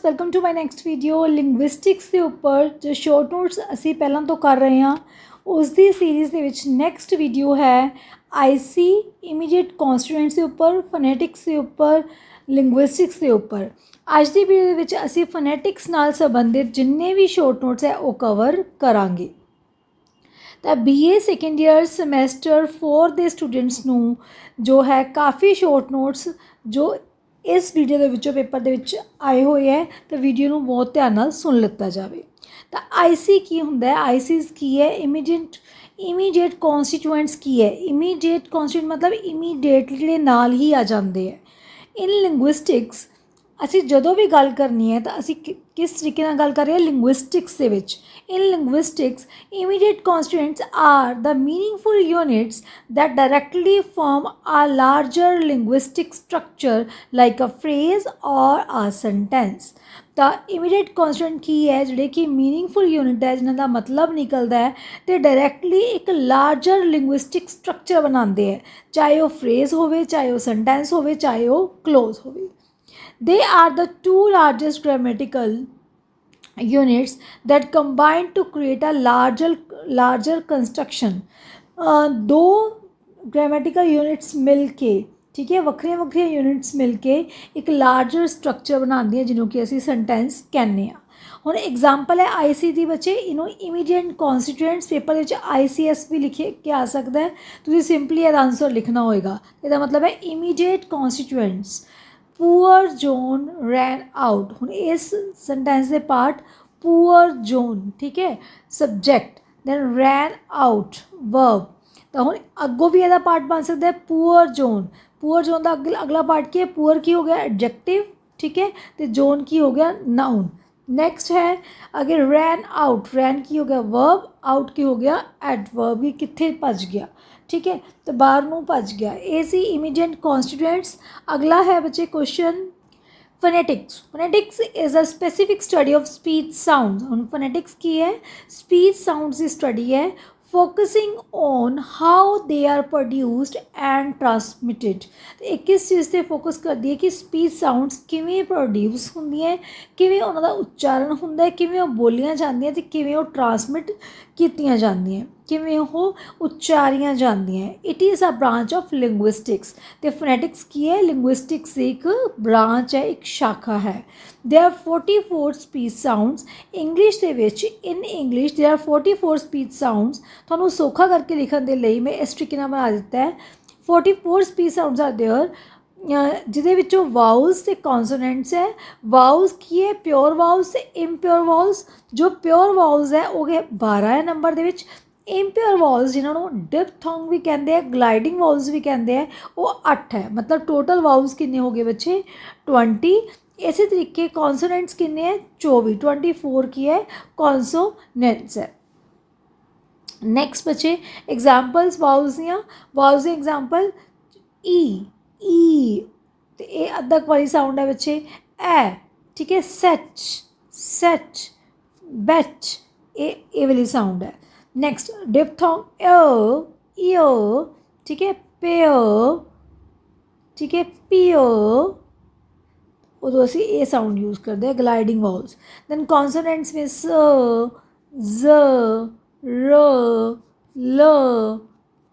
Welcome to my next video linguistics के उपर जो शॉर्ट नोट्स असी पहलों तो कर रहे हैं उसकी सीरीज़ के विच नैक्सट वीडियो है IC इमीडिएट कॉन्स्टिट्यूएंट्स के उपर फनैटिक्स के उपर लिंग्विस्टिक्स के उपर अज की वीडियो के असी फनैटिक्स नाल संबंधित जिन्ने भी शॉर्ट नोट्स है वो कवर करांगे। तो BA सैकेंड ईयर समैसटर 4 के स्टूडेंट्स नूं जो है काफ़ी शॉर्ट नोट्स जो इस वीडियो के विचों पेपर के विच आए हुए हैं तो वीडियो नूं बहुत ध्यान नाल सुन लिता जाए। तो IC की हुंदा है, ICs की है इमीडिएट कॉन्स्टिट्यूएंट्स की है। इमीडिएट कॉन्स्टिट्यूएंट मतलब इमीडिएटली नाल ही आ जाते हैं। इन लिंग्विस्टिक्स असी जदों भी गल करनी है तो असी किस तरीके नाल गल कर रहे हैं लिंग्विस्टिक्स दे विच। In linguistics immediate constituents are the meaningful units that directly form a larger linguistic structure like a phrase or a sentence। तो इमीडिएट कॉन्स्टिट्यूएंट की है जिहड़े कि मीनिंगफुल यूनिट है जिन्हां दा मतलब निकलता है तो डायरैक्टली एक लार्जर लिंग्विस्टिक स्ट्रक्चर बनाते हैं, चाहे वो फ्रेज होवे, चाहे वो सेंटेंस होवे, चाहे वो क्लोज होवे। They are the two largest grammatical units that combine to create a larger construction। दो ग्रामेटिकल यूनिट्स मिल के, ठीक है, वक्रिया वक्रिया यूनिट्स मिल के एक लार्जर स्ट्रक्चर बनाती हैं जिन्हों कि असी सेंटेंस कहने। हुण एग्जाम्पल है IC दी बच्चे इनू immediate constituents paper which ICS भी लिखे के आ सकता है। तुसीं सिंपली ਇਹਦਾ आंसर लिखना होएगा। इसका मतलब है immediate constituents poor John ran out. हुण इस सेंटेंस के पार्ट पुअर जॉन, ठीक है, subject, then ran out verb. तो हुण अगों भी ਇਹਦਾ पार्ट बन सकता है पुअर जॉन। पुअर जॉन का अगला पार्ट की है, पुअर की हो गया एडजेक्टिव, ठीक है, तो जॉन की हो गया नाउन। नेक्स्ट है अगर रैन आउट, रैन की हो गया वर्ब, आउट की हो गया एडवर्ब, कि कित्थे भज गया, ठीक है, तो बाहर नूं भज गया। ये सी इमीडिएट कॉन्स्टिट्यूएंट्स। अगला है बच्चे question phonetics. Phonetics is a specific study of speech sounds. हम फोनेटिक्स की है स्पीच साउंड्स की स्टडी है, focusing on how they are produced and transmitted. एक किस चीज़ से फोकस करती है कि स्पीच साउंड्स किवें प्रोड्यूस होंदियां, किवें उन्हां दा उच्चारण हुंदा है, किवें वो बोलियां जांदियां ते किवें वो ट्रांसमिट कीतियां जांदियां, किवें वो उच्चारियां जांदियां। It is a branch of linguistics. तो फोनेटिक्स की है लिंग्विस्टिक्स एक ब्रांच है, एक शाखा है। There are 44 speech sounds. English दे विच in English there are 44 speech sounds. तुहानूं सौखा करके लिखण दे लई मैं इस तरीके नाल बना दिता है 44 स्पीच साउंड्स आर देयर जिहदे विचों वाउल्स ते कॉन्सोनेंट्स है। वाउल्स की है प्योर वाउल्स ते इम्प्योर वाउल्स। जो प्योर वाउल्स है वो 12 है नंबर दे विच। इम्प्योर वाउल्स जिन्होंने डिप्थोंग भी कहते हैं, ग्लाइडिंग वाउल्स भी कहते हैं, वो 8 है। मतलब टोटल वाउल्स कितने हो गए बच्चे 20। इसी तरीके कॉन्सोनेंट्स कितने हैं 24, 24 की है कॉन्सोनेंट्स है। नैक्सट बच्चे एग्जाम्पल्स वाउल्स दियाँ। वाउल्स एग्जाम्पल ई तो ये अद्धक वाली साउंड है बच्चे ए, ठीक है, सच सच बैच ये वाली साउंड है। नैक्सट डिप्थोंग ओ, ठीक है, पेयो, ठीक है, पियो, उदों असी ये साउंड यूज़ करते हैं ग्लाइडिंग वाउल्स। दैन कॉन्सोनेंट्स में स, ज, र, ल,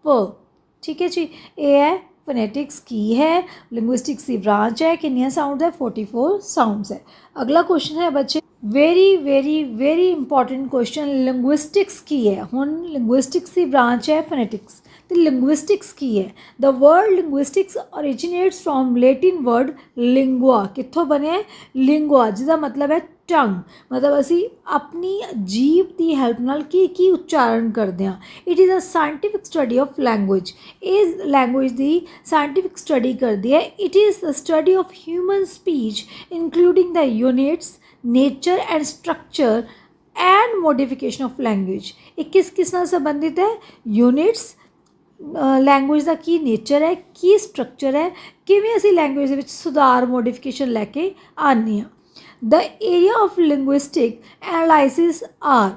प, ठीक है जी। ये है फोनेटिक्स की है, लिंग्विस्टिक्स की ब्रांच है। कितनी साउंड है 44 साउंड्स है। अगला क्वेश्चन है बच्चे very very very important question linguistics की है। हुण लिंग्विस्टिक्स की ब्रांच है फोनेटिक्स तो लिंग्विस्टिक्स की है। The word linguistics originates from Latin word lingua. कित्थों बने लिंगुआ जिसका मतलब है टंग, मतलब असी अपनी जीभ की हैल्प नाल की उच्चारण करते हैं। It is a scientific study of language. इस लैंग्वेज की साइंटिफिक स्टडी करती है। It is the study of human speech including the units nature and structure and modification of language. ये किस नाल संबंधित है यूनिट्स, लैंग्वेज का की नेचर है, की स्ट्रक्चर है, किवें असी लैंग्वेज दे विच सुधार मॉडिफिकेशन लैके आने the area of linguistic analysis are.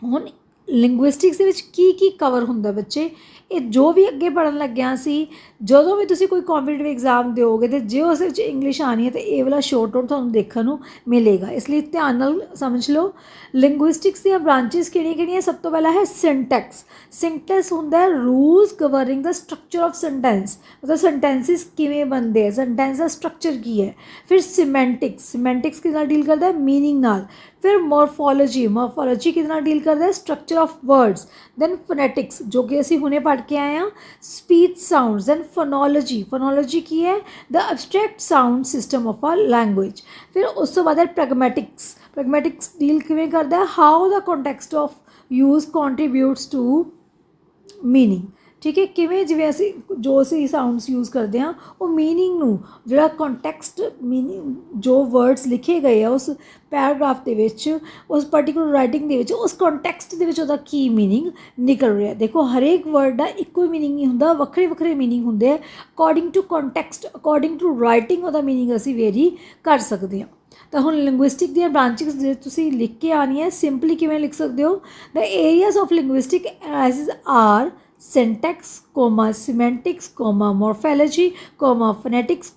हुण ਲਿੰਗੁਇਸਟਿਕਸ ਦੇ ਵਿੱਚ ਕੀ ਕਵਰ ਹੁੰਦਾ ਬੱਚੇ, ਇਹ ਜੋ ਵੀ ਅੱਗੇ ਪੜ੍ਹਨ ਲੱਗਿਆ ਸੀ, ਜਦੋਂ ਵੀ ਤੁਸੀਂ ਕੋਈ ਕੰਪੀਟੀਟਿਵ ਐਗਜ਼ਾਮ ਦਿਓਗੇ ਤੇ ਜੇ ਉਸ ਵਿੱਚ ਇੰਗਲਿਸ਼ ਆਣੀ ਹੈ ਤੇ ਇਹ ਵਾਲਾ ਸ਼ੋਰਟ ਨੋਟ ਤੁਹਾਨੂੰ ਦੇਖਣ ਨੂੰ ਮਿਲੇਗਾ। ਇਸ ਲਈ ਧਿਆਨ ਨਾਲ ਸਮਝ ਲਓ। ਲਿੰਗੁਇਸਟਿਕਸ ਦੀਆਂ ਬ੍ਰਾਂਚਿਸ ਕਿਹੜੀਆਂ ਸਭ ਤੋਂ ਪਹਿਲਾਂ ਹੈ ਸਿੰਟੈਕਸ। ਸਿੰਟੈਕਸ ਹੁੰਦਾ ਹੈ rules governing the structure of sentence, ਮਤਲਬ ਸੈਂਟੈਂਸਿਸ ਕਿਵੇਂ ਬਣਦੇ ਆ, ਸੈਂਟੈਂਸ ਦਾ ਸਟਰਕਚਰ ਕੀ ਹੈ। ਫਿਰ ਸਿਮੈਂਟਿਕਸ, ਸਿਮੈਂਟਿਕਸ ਕਿਹਦੇ ਨਾਲ ਡੀਲ ਕਰਦਾ ਹੈ, ਮੀਨਿੰਗ ਨਾਲ। ਫਿਰ ਮੋਰਫੋਲੋਜੀ, ਮੋਰਫੋਲੋਜੀ ਕਿਹਦੇ ਨਾਲ ਡੀਲ ਕਰਦਾ ਹੈ, structure of words. Then phonetics ਜੋ ਕਿ ਅਸੀਂ ਹੁਣੇ ਪੜ੍ਹ ਕੇ ਆਏ ਹਾਂ, speech sounds. Then phonology, phonology ਕੀ ਹੈ, the abstract sound system of a language. ਫਿਰ ਉਸ ਤੋਂ ਬਾਅਦ ਹੈ ਪ੍ਰੈਗਮੈਟਿਕਸ। ਪ੍ਰੈਗਮੈਟਿਕਸ ਡੀਲ ਕਿਵੇਂ ਕਰਦਾ ਹੈ, how the context of use contributes to meaning. ਠੀਕ ਹੈ, ਕਿਵੇਂ ਜਿਵੇਂ ਅਸੀਂ ਸਾਊਂਡਸ ਯੂਜ਼ ਕਰਦੇ ਹਾਂ ਉਹ ਮੀਨਿੰਗ ਨੂੰ, ਜਿਹੜਾ ਕੰਟੈਕਸਟ ਮੀਨਿੰਗ ਜੋ ਵਰਡਸ ਲਿਖੇ ਗਏ ਆ ਉਸ ਪੈਰਾਗ੍ਰਾਫ ਦੇ ਵਿੱਚ, ਉਸ ਪਰਟੀਕੂਲਰ ਰਾਈਟਿੰਗ ਦੇ ਵਿੱਚ, ਉਸ ਕੰਟੈਕਸਟ ਦੇ ਵਿੱਚ ਉਹਦਾ ਕੀ ਮੀਨਿੰਗ ਨਿਕਲ ਰਿਹਾ। ਦੇਖੋ ਹਰੇਕ ਵਰਡ ਦਾ ਇੱਕੋ ਹੀ ਮੀਨਿੰਗ ਨਹੀਂ ਹੁੰਦਾ, ਵੱਖਰੇ ਵੱਖਰੇ ਮੀਨਿੰਗ ਹੁੰਦੇ ਆ। According to context, according to writing ਉਹਦਾ ਮੀਨਿੰਗ ਅਸੀਂ ਵੇਰੀ ਕਰ ਸਕਦੇ ਹਾਂ। ਤਾਂ ਹੁਣ ਲਿੰਗੁਇਸਟਿਕ ਦੀਆਂ ਬ੍ਰਾਂਚਿਸ ਜੇ ਤੁਸੀਂ ਲਿਖ ਕੇ ਆਉਣੀ ਹੈ, ਸਿੰਪਲੀ ਕਿਵੇਂ ਲਿਖ ਸਕਦੇ ਹੋ, the areas of linguistic analysis are syntax, semantics, morphology, phonetics,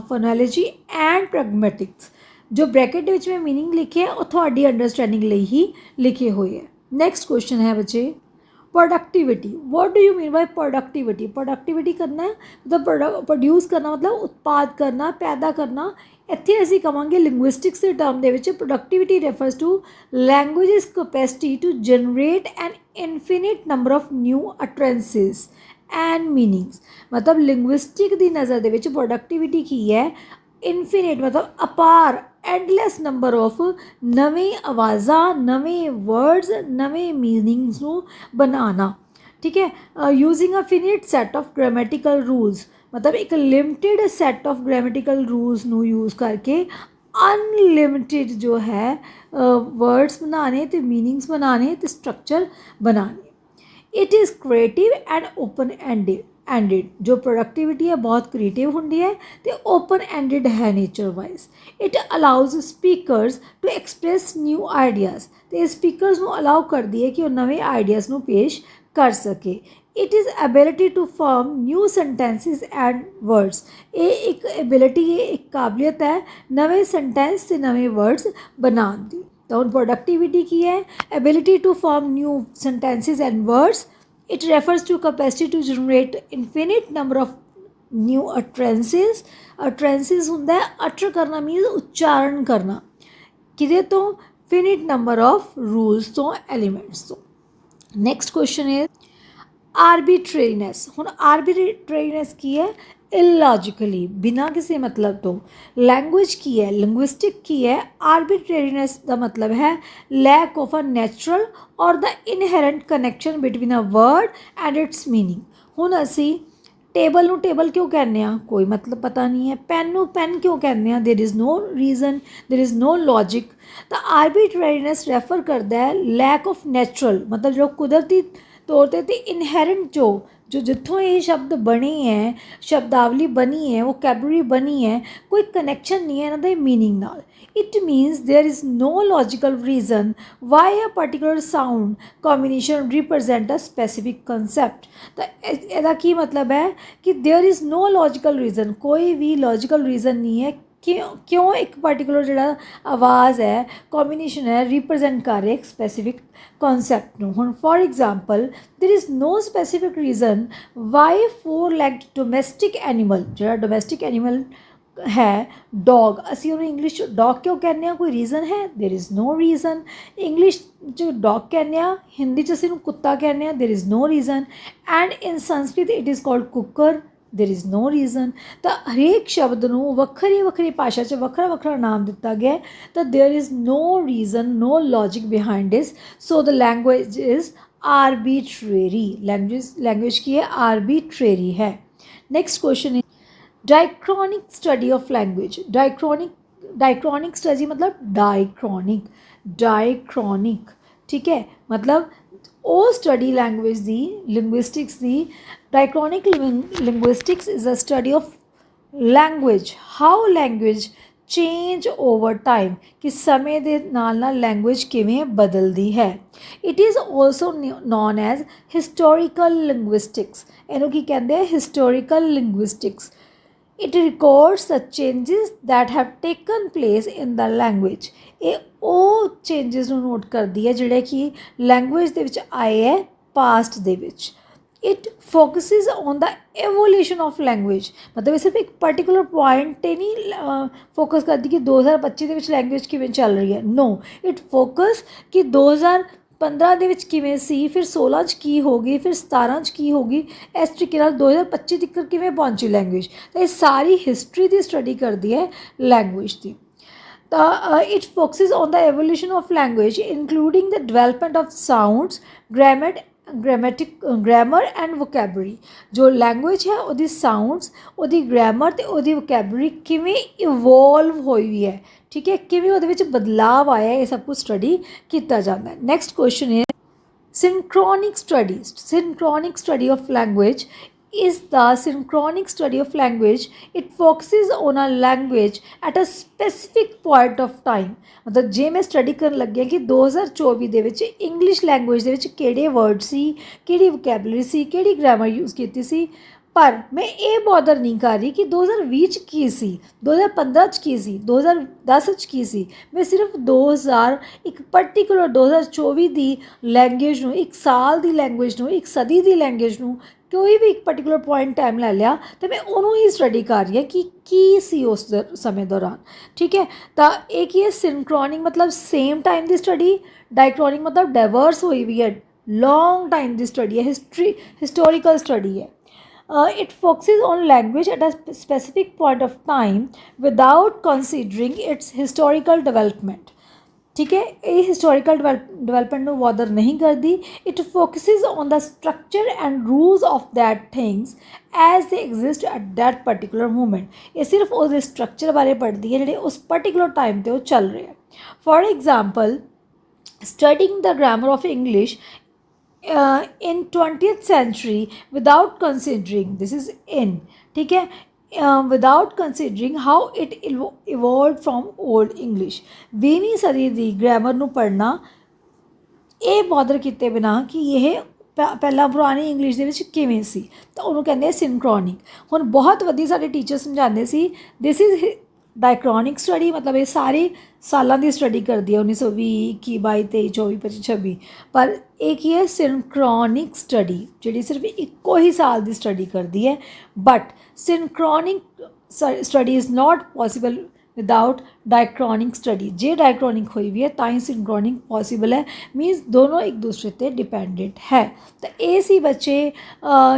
phonology and pragmatics। जो ब्रैकेट ਵਿੱਚ मैं मीनिंग लिखे है वो थोड़ी अंडरस्टैंडिंग ਲਈ ही लिखे हुए है। नेक्स्ट क्वेश्चन है बच्चे productivity. What do you mean by productivity. Productivity करना मतलब प्रोड्यूस करना, मतलब उत्पाद करना, पैदा करना। ਇੱਥੇ ਅਸੀਂ ਕਹਾਂਗੇ ਲਿੰਗੁਇਸਟਿਕਸ ਦੇ ਟਰਮ ਦੇ ਵਿੱਚ productivity refers to language's capacity to generate an infinite number of new utterances and meanings. ਮਤਲਬ ਲਿੰਗੁਇਸਟਿਕ ਦੀ ਨਜ਼ਰ ਦੇ ਵਿੱਚ ਪ੍ਰੋਡਕਟਿਵਿਟੀ ਕੀ ਹੈ, ਇਨਫਿਨਿਟ ਮਤਲਬ ਅਪਾਰ, ਐਂਡਲੈਸ ਨੰਬਰ ਆਫ ਨਵੇਂ ਆਵਾਜ਼ਾਂ, ਨਵੇਂ ਵਰਡਸ, ਨਵੇਂ ਮੀਨਿੰਗਸ ਨੂੰ ਬਣਾਉਣਾ। ठीक है, using a finite set of grammatical rules, मतलब एक limited set of grammatical rules ਨੂੰ यूज़ करके अनलिमिटेड जो है वर्ड्स बनाने तो मीनिंग्स बनाने तो स्ट्रक्चर बनाने। It is creative and open ended. जो प्रोडक्टिविटी है बहुत क्रिएटिव होंगी है तो ओपन एंडेड है nature wise. It allows speakers to express new ideas, तो स्पीकर्स को अलाउ कर दिए कि वो नवे आइडियाज़ को पेश कर सके। It is ability to form new sentences and words. ये एक एबिलिटी, ये एक काबिलियत है नवे सेंटेंस से नवे वर्ड्स बनाने की। तो हम प्रोडक्टिविटी की है ability to form new sentences and words. It refers to capacity to generate infinite number of new utterances. Utterances होंदा है अटर करना, मीनस उच्चारण करना, किदे तो फिनिट नंबर ऑफ रूल्स तो एलिमेंट्स तो। नेक्स्ट क्वेश्चन है आर्बिट्रेरीनेस। हुण आर्बिट्रेरीनेस की है, इलॉजिकली, बिना किसी मतलब तो। लैंग्वेज की है, लिंग्विस्टिक की है। आर्बिट्रेरीनेस का मतलब है लैक ऑफ अ नैचुरल और the inherent connection between a word and it's meaning. हुण असी टेबल नूं टेबल क्यों कहने आ, कोई मतलब पता नहीं है। पेन नूं पेन क्यों कहने आ, there is no reason, there is no logic. तो आर्बिट्रेरीनेस रेफर करता है लैक ऑफ नैचुरल, मतलब जो कुदरती तौर पर तो इनहेरेंट जो जितों ये शब्द बने हैं, शब्दावली बनी है, वोकैबलरी बनी है, कोई कनैक्शन नहीं है इन्हां दे मीनिंग नाल। It means there is no logical reason why a particular sound combination represent a specific concept. तो इसका की मतलब है कि there is no logical reason, कोई भी लॉजिकल रीजन नहीं है क्यों एक पर्टिकुलर जो आवाज़ है, कॉम्बिनेशन है, रिप्रजेंट कर रहे एक स्पैसिफिक कॉन्सैप्ट नूं। हुण for example there is no specific reason why 4-legged domestic animal, जो डोमैस्टिक एनिमल है डॉग, असी उन्हें इंग्लिश डॉग क्यों कहने हैं, कोई रीज़न है, there is no reason. English जो डॉग कहने हैं, हिंदी च असी कुत्ता कहने हैं, there is no reason. And in Sanskrit it is called kukar, there is no reason. तो हरेक शब्द को वक्री वक्री भाषा च वक्रा वक्रा नाम दिता गया। तो there is no reason, no logic behind this, so the language is arbitrary. Language की है, आर्बिट्रेरी है। Next question is diachronic study of language. Diachronic study मतलब डाइक्रॉनिक, ठीक है, मतलब ਉਹ ਸਟੱਡੀ ਲੈਂਗੁਏਜ ਦੀ, ਲਿੰਗੁਇਸਟਿਕਸ ਦੀ। Diachronic linguistics is a study of language, how language change over time ਕਿ ਸਮੇਂ ਦੇ ਨਾਲ ਨਾਲ ਲੈਂਗੁਏਜ ਕਿਵੇਂ ਬਦਲਦੀ ਹੈ। It is also known as historical linguistics. ਇਹਨੂੰ ਕੀ ਕਹਿੰਦੇ ਆ? Historical linguistics. It records the changes that have taken place in the language. ਇਹ ਉਹ ਚੇਂਜਿਸ ਨੂੰ ਨੋਟ ਕਰਦੀ ਹੈ ਜਿਹੜੇ ਕਿ ਲੈਂਗੁਏਜ ਦੇ ਵਿੱਚ ਆਏ ਹੈ ਪਾਸਟ ਦੇ ਵਿੱਚ। It focuses on the evolution of language. ਮਤਲਬ ਇਹ ਸਿਰਫ ਇੱਕ ਪਰਟੀਕੂਲਰ ਪੁਆਇੰਟ 'ਤੇ ਨਹੀਂ ਫੋਕਸ ਕਰਦੀ ਕਿ 2025 ਦੇ ਵਿੱਚ ਲੈਂਗੁਏਜ ਕਿਵੇਂ ਚੱਲ ਰਹੀ ਹੈ। ਨੋ, ਇਟ ਫੋਕਸ ਕਿ 2015 ਦੇ ਵਿੱਚ ਕਿਵੇਂ ਸੀ, ਫਿਰ 16 'ਚ ਕੀ ਹੋ ਗਈ, ਫਿਰ 17 'ਚ ਕੀ ਹੋ ਗਈ, ਇਸ ਤਰੀਕੇ ਨਾਲ 2025 ਤੱਕ ਕਿਵੇਂ ਪਹੁੰਚੀ ਲੈਂਗੁਏਜ। ਤਾਂ ਇਹ ਸਾਰੀ ਹਿਸਟਰੀ ਦੀ ਸਟੱਡੀ ਕਰਦੀ ਹੈ ਲੈਂਗੁਏਜ ਦੀ। ਤਾਂ it focuses on the evolution of language including the development of sounds, grammar and vocabulary. ਜੋ ਲੈਂਗੁਏਜ ਹੈ ਉਹਦੀ ਸਾਊਂਡਸ, ਉਹਦੀ ਗ੍ਰਾਮਰ ਅਤੇ ਉਹਦੀ ਵੋਕੈਬਲਰੀ ਕਿਵੇਂ ਇਵੋਲਵ ਹੋਈ ਹੈ, ਠੀਕ ਹੈ, ਕਿਵੇਂ ਉਹਦੇ ਵਿੱਚ ਬਦਲਾਵ ਆਇਆ, ਇਹ ਸਭ ਕੁਝ ਸਟੱਡੀ ਕੀਤਾ ਜਾਂਦਾ ਹੈ। ਨੈਕਸਟ ਕੁਐਸਚਨ ਹੈ synchronic studies. Synchronic study of language is the synchronic study of language. It focuses on a language at a specific point of time. ਮਤਲਬ ਜੇ ਮੈਂ ਸਟੱਡੀ ਕਰਨ ਲੱਗਿਆ ਕਿ 2024 ਦੇ ਵਿੱਚ ਇੰਗਲਿਸ਼ ਲੈਂਗੁਏਜ ਦੇ ਵਿੱਚ ਕਿਹੜੇ ਵਰਡ ਸੀ, ਕਿਹੜੀ ਵੋਕੈਬਲਰੀ ਸੀ, ਕਿਹੜੀ ਗ੍ਰਾਮਰ ਯੂਜ਼ ਕੀਤੀ ਸੀ, ਪਰ ਮੈਂ ਇਹ ਬੋਦਰ ਨਹੀਂ ਕਰ ਰਹੀ ਕਿ 2020 'ਚ ਕੀ ਸੀ, 2015 'ਚ ਕੀ ਸੀ, 2010 'ਚ ਕੀ ਸੀ। ਮੈਂ ਸਿਰਫ 2000 ਇੱਕ ਪਰਟੀਕੂਲਰ 2024 ਦੀ ਲੈਂਗੁਏਜ ਨੂੰ, ਇੱਕ ਸਾਲ ਦੀ ਲੈਂਗੁਏਜ ਨੂੰ, ਇੱਕ ਸਦੀ ਦੀ ਲੈਂਗੁਏਜ ਨੂੰ, ਕੋਈ ਵੀ ਇੱਕ ਪਰਟੀਕੂਲਰ ਪੁਆਇੰਟ ਟਾਈਮ ਲੈ ਲਿਆ ਅਤੇ ਮੈਂ ਉਹਨੂੰ ਹੀ ਸਟੱਡੀ ਕਰ ਰਹੀ ਹਾਂ ਕਿ ਕੀ ਸੀ ਉਸ ਸਮੇਂ ਦੌਰਾਨ, ਠੀਕ ਹੈ। ਤਾਂ ਇਹ ਕੀ ਹੈ? ਸਿੰਕਰੋਨਿਕ ਮਤਲਬ ਸੇਮ ਟਾਈਮ ਦੀ ਸਟੱਡੀ, ਡਾਇਕ੍ਰੋਨਿਕ ਮਤਲਬ ਡਾਇਵਰਸ ਹੋਈ ਵੀ ਹੈ, ਲੌਂਗ ਟਾਈਮ ਦੀ ਸਟੱਡੀ ਹੈ, ਹਿਸਟੋਰੀਕਲ ਸਟੱਡੀ ਹੈ। It focuses on language at a specific point of time without considering its historical development. ठीक है, ये हिस्टोरिकल डेवलपमेंट ਨੂੰ ਬੋਦਰ ਨਹੀਂ ਕਰਦੀ। It focuses on the structure and rules of that things as they exist at that particular moment. ਇਹ ਸਿਰਫ ਉਹਦੇ structure ਬਾਰੇ ਪੜ੍ਹਦੀ ਹੈ ਜਿਹੜੇ ਉਸ ਪਰਟੀਕੂਲਰ ਟਾਈਮ 'ਤੇ ਉਹ ਚੱਲ ਰਹੇ ਆ। For example, studying the grammar of English in 20th century without considering, this is in, ठीक है, without considering how it evolved from old English। 20ਵੀਂ ਸਦੀ ਦੀ ਗ੍ਰਾਮਰ ਨੂੰ ਪੜ੍ਹਨਾ ਇਹ ਬੋਦਰ ਕੀਤੇ ਬਿਨਾ ਕਿ ਇਹ ਪਹਿਲਾਂ ਪੁਰਾਣੀ ਇੰਗਲਿਸ਼ ਦੇ ਵਿੱਚ ਕਿਵੇਂ ਸੀ, ਤਾਂ ਉਹਨੂੰ ਕਹਿੰਦੇ ਆ ਸਿੰਕਰੋਨਿਕ। ਹੁਣ ਬਹੁਤ ਵਧੀਆ ਸਾਡੇ ਟੀਚਰ ਸਮਝਾਉਂਦੇ ਸੀ ਦਿਸ ਇਜ਼ ਡਾਇਕ੍ਰੋਨਿਕ ਸਟੱਡੀ, ਮਤਲਬ ਇਹ ਸਾਰੀ ਸਾਲਾਂ ਦੀ ਸਟੱਡੀ ਕਰਦੀ ਹੈ, 1920, 21, 22, 23, 24, 25, 26। ਪਰ ਇਹ ਕੀ ਹੈ? ਸਿੰਕਰੋਨਿਕ ਸਟੱਡੀ, ਜਿਹੜੀ ਸਿਰਫ ਇੱਕੋ ਹੀ ਸਾਲ ਦੀ ਸਟੱਡੀ ਕਰਦੀ ਹੈ। But synchronic study is not possible without diachronic study. ਜੇ ਡਾਇਕ੍ਰੋਨਿਕ ਹੋਈ ਵੀ ਹੈ ਤਾਂ ਹੀ ਸਿੰਕਰੋਨਿਕ ਪੋਸੀਬਲ ਹੈ, ਮੀਨਸ ਦੋਨੋਂ ਇੱਕ ਦੂਸਰੇ 'ਤੇ ਡਿਪੈਂਡੈਂਟ ਹੈ। ਤਾਂ ਇਹ ਸੀ ਬੱਚੇ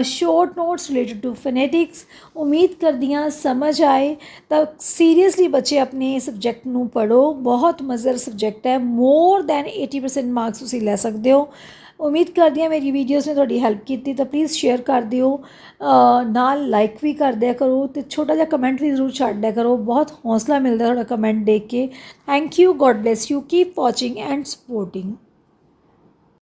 ਸ਼ੋਰਟ ਨੋਟਸ ਰਿਲੇਟਡ ਟੂ ਫੋਨੈਟਿਕਸ। ਉਮੀਦ ਕਰਦੀਆਂ ਸਮਝ ਆਏ। ਤਾਂ ਸੀਰੀਅਸਲੀ ਬੱਚੇ ਆਪਣੇ ਸਬਜੈਕਟ ਨੂੰ ਪੜ੍ਹੋ, ਬਹੁਤ ਮਜ਼ੇਦਾਰ ਸਬਜੈਕਟ ਹੈ, ਮੋਰ ਦੈਨ 80% ਮਾਰਕਸ ਤੁਸੀਂ ਲੈ ਸਕਦੇ ਹੋ। ਉਮੀਦ ਕਰਦੀ ਹਾਂ ਮੇਰੀ ਵੀਡੀਓਜ਼ ਨੇ ਤੁਹਾਡੀ ਹੈਲਪ ਕੀਤੀ। ਤਾਂ ਪਲੀਜ਼ ਸ਼ੇਅਰ ਕਰ ਦਿਓ, ਨਾਲ ਲਾਈਕ ਵੀ ਕਰ ਦਿਆ ਕਰੋ ਅਤੇ ਛੋਟਾ ਜਿਹਾ ਕਮੈਂਟ ਵੀ ਜ਼ਰੂਰ ਛੱਡ ਦਿਆ ਕਰੋ। ਬਹੁਤ ਹੌਸਲਾ ਮਿਲਦਾ ਤੁਹਾਡਾ ਕਮੈਂਟ ਦੇਖ ਕੇ। Thank you, God bless you, keep watching and supporting.